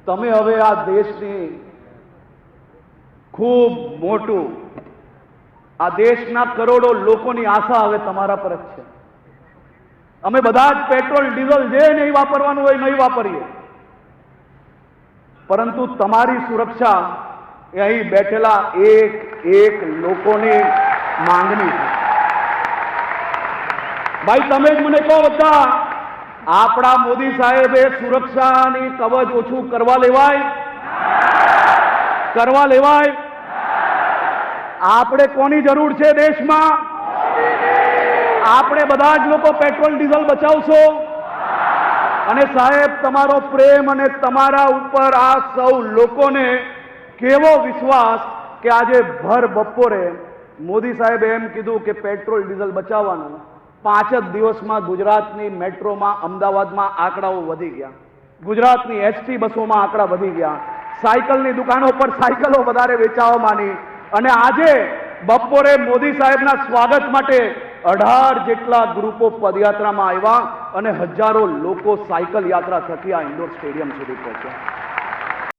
તમે હવે આ દેશની ખૂબ મોટું આ દેશના કરોડો લોકોની આશા હવે તમારા પર જ છે। અમે બધા જ પેટ્રોલ ડીઝલ જે નહીં વાપરવાનું હોય નહીં વાપરીએ, પરંતુ તમારી સુરક્ષા એ અહીં બેઠેલા એક એક લોકોની માંગણી છે। ભાઈ તમે જ મને કહો બધા, આપણા મોદી સાહેબે સુરક્ષાની કવચ ઓછું કરવા લેવાય? આપણે કોની જરૂર છે દેશમાં? આપણે બધા જ લોકો પેટ્રોલ ડીઝલ બચાવશો? અને સાહેબ તમારો પ્રેમ અને તમારા ઉપર આ સૌ લોકોને કેવો વિશ્વાસ કે આજે ભર બપોરે મોદી સાહેબે એમ કીધું કે પેટ્રોલ ડીઝલ બચાવવાનું, 5 જ દિવસમાં ગુજરાતની મેટ્રોમાં અમદાવાદમાં આંકડાઓ વધી ગયા, ગુજરાતની એસટી બસોમાં આંકડા વધી ગયા, સાયકલની દુકાનો પર સાયકલો વધારે વેચાવા માંડી, અને આજે બપોરે મોદી સાહેબના સ્વાગત માટે 18 જેટલા ગ્રુપો પદયાત્રામાં આવ્યા અને હજારો લોકો સાયકલ યાત્રા થકી આ ઇન્ડોર સ્ટેડિયમ સુધી પહોંચ્યા।